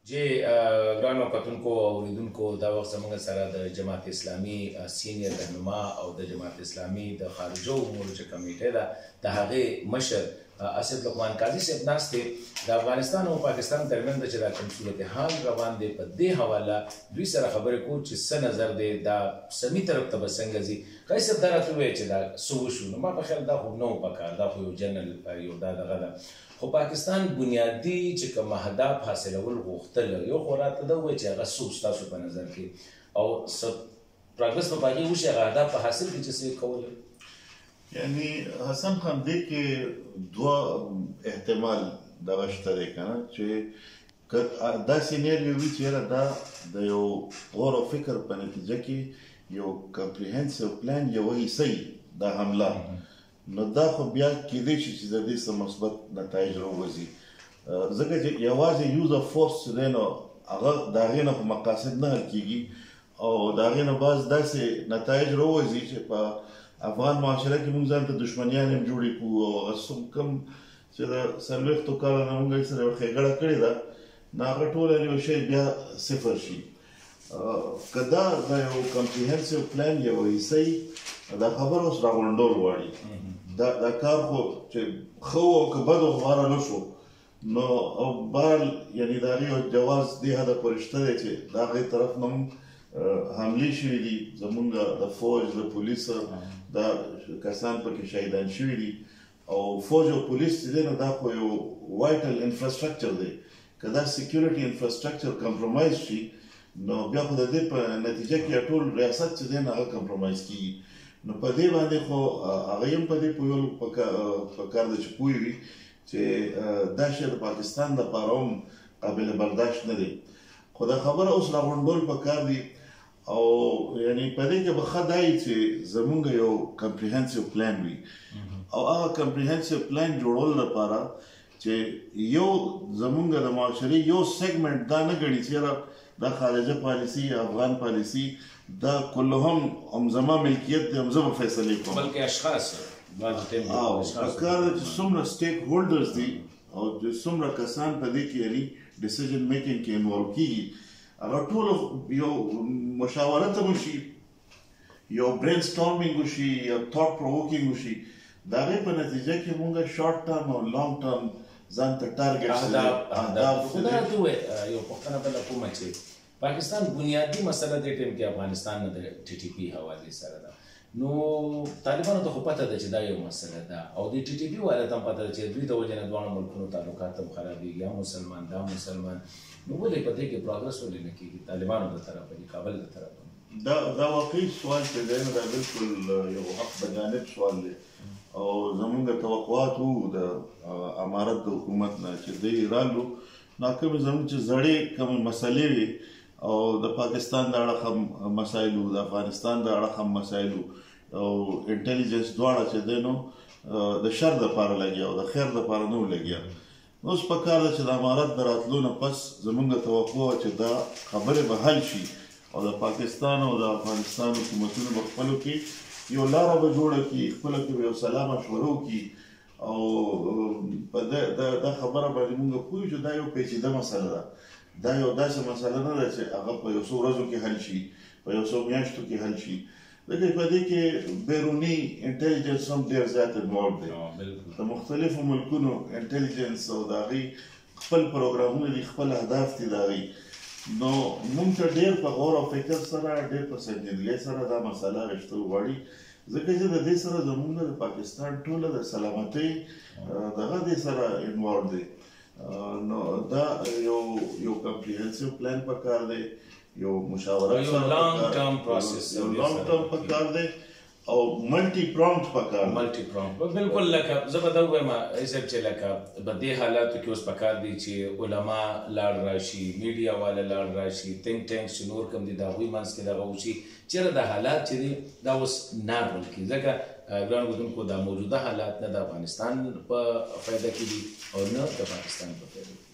جی ګرانو کتونکو او اوریدونکو دا وخت زموږ سره د جماعت اسلامي سینیر رهنما او د جماعت اسلامي د خارجو امورو چې کمیټه ده د هغې مشر اسد لقمان قاضي صاحب ناست دی د افغانستان او پاکستان ترمنځ چې دا کوم صورتحال روان دی په دې حواله دوی سره خبرې کوو چې څه نظر دی دا سمي طرف ته به څنګه ځي قاضي صاحب دا راته ووایه چې دا څه وشو نو ما په خیال دا خو نه و پکار دا خو یو جنرال یو دا دغه ده خو پاکستان بنیادي چې کوم اهداف حاصلول غوښتل یو خو راته دا ووایه چې هغه څه ستاسو په نظر کې او څه پروګرس به په هغې وشي هغه اهداف په حاصل کړي چې څه یې کولی یعنی حسن خان دې کې دوه احتمال دغه شته دی که نه چې دا سینیریو وي چې یاره دا د یو غور او فکر په نتیجه کې یو کمپریهنسیو پلان یو حصه دا حمله نو دا خو بیا کیدای شي چې د دې څه مثبت نتایج راوځي ځکه چې یوازې یوز اف فورس چې دی نو هغه د هغې نه خو مقاصد نه حل کېږي او د هغې نه بعض داسې نتایج راوځي چې په افغان معاشره کې موږ ځان ته دشمنیان هم جوړې کړو او هغه کوم چې د څلوېښتو کاله نه موږ سره یوه ښېګړه کړې ده نو هغه ټوله یو شی بیا صفر شي که دا د یو کمپریهنسیو پلان یو حصه وي دا خبره اوس راغونډول غواړي دا کار خو چې ښه و او که بد و خو بهره نه شو نو او بهرحال یعنې د هغې یو جواز دې حده پورې شته دی چې د هغې طرف نه هم حملې شوي دي زمونږ د فوج د پولیسو دا کسان پکې شهیدان شوي دي او فوج او پولیس چې دی نو دا خو یو وایټل انفراسټرکچر دی که دا سیکیورټي انفراسټرکچر کمپرومایز شي نو بیا خو د دې په نتیجه کې ټول ریاست چې دی نو هغه کمپرومایز کېږي نو په دې باندې خو هغه هم په دې پوهېدل پکار ده چې پوه وي چې دا شی د پاکستان دپاره هم قابل برداشت نه دی خو دا خبره اوس راغونډول پکار دي او یعنی په دې کې به ښه دا وي چې زمونږ یو کمپریهنسیو پلان وي او هغه کمپریهنسیو پلان جوړولو لپاره چې یو زمونږ د معاشرې یو سیګمنټ دا نه ګڼي چې یاره دا خارجه پالیسي افغان پالیسي دا کلهم هم زما ملکیت دی هم زه به فیصلې کوم بلکې اشخاص پکار ده چې څومره سټیک هولډرز دي او چې څومره کسان په دې کې یعنی ډیسیژن میکینګ کې انوالو کېږي هغه ټول یو مشاورت هم وشي یو برین سټارمینګ وشي یو تھاټ پرووکینګ وشي د هغې په نتیجه کې موږ شارټ ټرم او لانګ ټرم ځان ته ټارګېټ اهداف خو دا راته ووایه یو پوښتنه بله کومه چې پاکستان بنیادي مسله دې ټایم کې افغانستان نه د ټي ټي پي حوالې سره ده نو طالبانو ته خو پته ده چې دا یو مسله ده او د ټي ټي پي والو ته هم پته ده چې دوی د وجې نه دواړو ملکونو تعلقات هم خرابېږي یا مسلمان دا مسلمان نو ولې په دې کې پروګرس ولې نه کېږي طالبانو د طرفه دي کابل د طرفه دا واقعي سوال چې دی نو دا بالکل یو حق بجانب سوال دی او زمونږ توقعات وو د امارت د حکومت نه چې دوی رالو نو کومې زموږ چې زړې کومې مسلې وي او د پاکستان د اړخ مسایل وو د افغانستان د اړخ مسایل وو او انټیلیجنس دواړه چې دی نو د شر دپاره لګیا او د خیر دپاره نه و لګیا اوس پکار ده چې د امارت د راتلو نه پس زمونږ توقع وه چې دا خبرې به حل شي او د پاکستان او د افغانستان حکومتونو به خپلو کې یو لاره به جوړه کړي خپلو کې به یو سلا مشوره وکړي او په دا خبره باندې مونږ پوه یو چې دا یو پیچیده مسله ده دا یو داسې مسله نه ده چې هغه په یو څو ورځو کې حل شي په یو څو میاشتو کې حل شي ځکه په دې کې بیروني انټیلیجنس هم ډېر زیات انوالو دی د مختلفو ملکونو انټیلیجنس او د هغې خپل پروګرامونه دي خپل اهداف دي د هغې نو موږ ته ډېر په غور او فکر سره ډېر په سنجیدګۍ سره دا مسله غښتل غواړي ځکه چې د دې سره زموږ د پاکستان ټوله د سلامتۍ دغه دې سره انوالو دی نو دا یو کمپریهنسیو پلان پکار دی یو مشاورت یو لانګ ټرم پروسس یو لانګ ټرم پکار دی او ملټي پرامپټ پکار ملټي پرامپټ بالکل لکه زه به دا ووایم ایسب چې لکه په دې حالاتو کې اوس پکار دي چې علما لاړ راشي میډیا والا لاړ راشي تھنک ټینکس چې نور کوم دي د هغوی منځ کې دغه وشي چېرې دا حالات چې دي دا اوس نارمل کړي ځکه ګرانو کتونکو دا موجوده حالات نه د افغانستان په فایده کې دي او نه د پاکستان په فایده کې